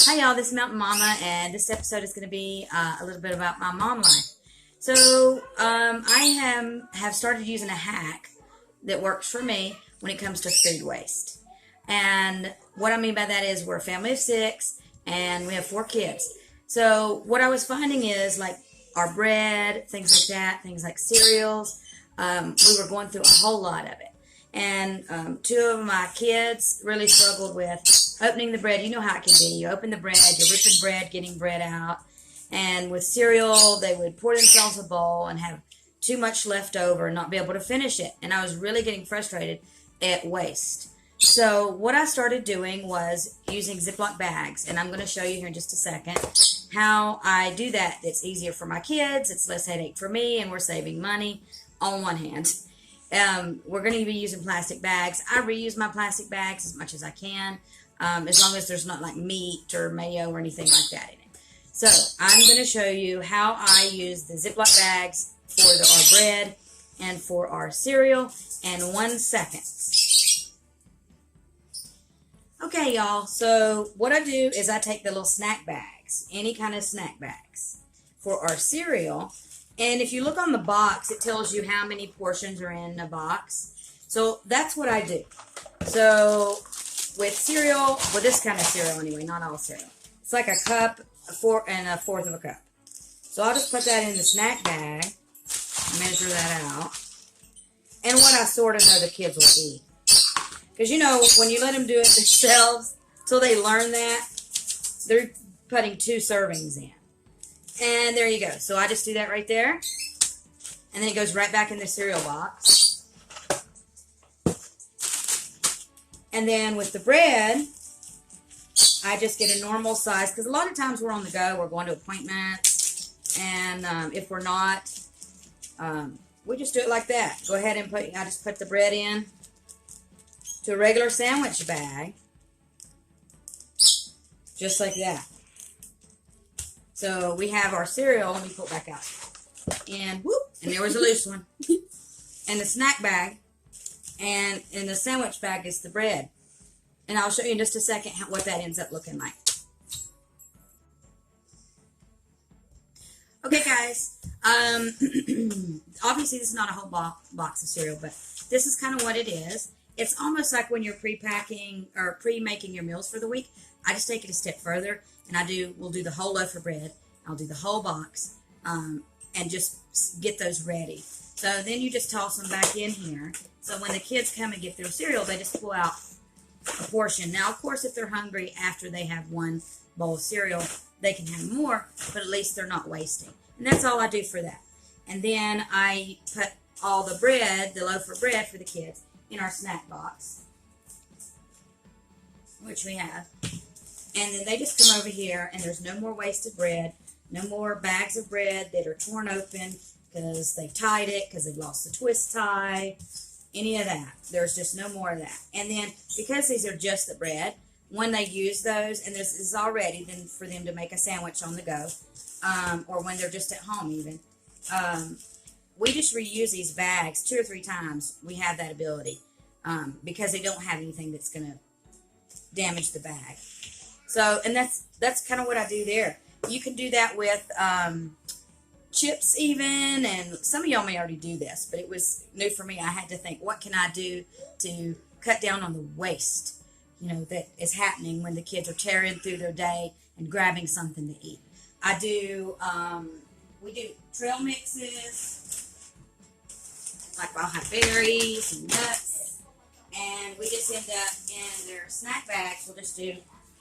Hi y'all, this is Mountain Mama, and this episode is going to be a little bit about my mom life. So I have started using a hack that works for me when it comes to food waste. And what I mean by that is we're a family of 6 and we have 4 kids. So what I was finding is like our bread, things like that, things like cereals, we were going through a whole lot of it. And 2 of my kids really struggled with opening the bread. You know how it can be. You open the bread, you're ripping bread, getting bread out. And with cereal, they would pour themselves a bowl and have too much left over and not be able to finish it. And I was really getting frustrated at waste. So what I started doing was using Ziploc bags. And I'm going to show you here in just a second how I do that. It's easier for my kids. It's less headache for me. And we're saving money on one hand. We're going to be using plastic bags. I reuse my plastic bags as much as I can, as long as there's not like meat or mayo or anything like that in it. So I'm going to show you how I use the Ziploc bags for our bread and for our cereal in 1 second. Okay, y'all. So what I do is I take the little snack bags, any kind of snack bags for our cereal. And if you look on the box, it tells you how many portions are in a box. So that's what I do. So with cereal, well, this kind of cereal anyway, not all cereal. It's like a cup, and a fourth of a cup. So I'll just put that in the snack bag, measure that out. And what I sort of know the kids will eat. Because, you know, when you let them do it themselves, till they learn that, they're putting 2 servings in. And there you go. So I just do that right there. And then it goes right back in the cereal box. And then with the bread, I just get a normal size. Because a lot of times we're on the go. We're going to appointments. And if we're not, we just do it like that. Go ahead and I just put the bread in to a regular sandwich bag. Just like that. So we have our cereal. Let me pull it back out. And whoop, and there was a loose one. And the snack bag. And in the sandwich bag is the bread. And I'll show you in just a second what that ends up looking like. Okay, guys. Obviously, this is not a whole box of cereal, but this is kind of what it is. It's almost like when you're pre-packing or pre-making your meals for the week. I just take it a step further. And we'll do the whole loaf of bread. I'll do the whole box and just get those ready. So then you just toss them back in here. So when the kids come and get their cereal, they just pull out a portion. Now, of course, if they're hungry after they have 1 bowl of cereal, they can have more, but at least they're not wasting. And that's all I do for that. And then I put all the bread, the loaf of bread for the kids, in our snack box, which we have. And then they just come over here, and there's no more wasted bread, no more bags of bread that are torn open because they've tied it, because they've lost the twist tie, any of that. There's just no more of that. And then, because these are just the bread, when they use those, and this is all ready then for them to make a sandwich on the go, or when they're just at home even, we just reuse these bags 2 or 3 times. We have that ability because they don't have anything that's going to damage the bag. So, and that's kind of what I do there. You can do that with chips even, and some of y'all may already do this, but it was new for me. I had to think, what can I do to cut down on the waste, that is happening when the kids are tearing through their day and grabbing something to eat. I do, we do trail mixes, like I'll have berries and nuts, and we just end up in their snack bags.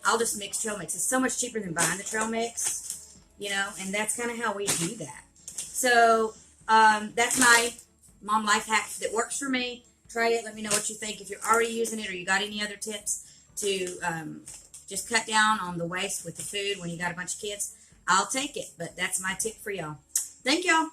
I'll just mix trail mix. It's so much cheaper than buying the trail mix, and that's kind of how we do that. So that's my mom life hack that works for me. Try it. Let me know what you think. If you're already using it or you got any other tips to just cut down on the waste with the food when you got a bunch of kids, I'll take it. But that's my tip for y'all. Thank y'all.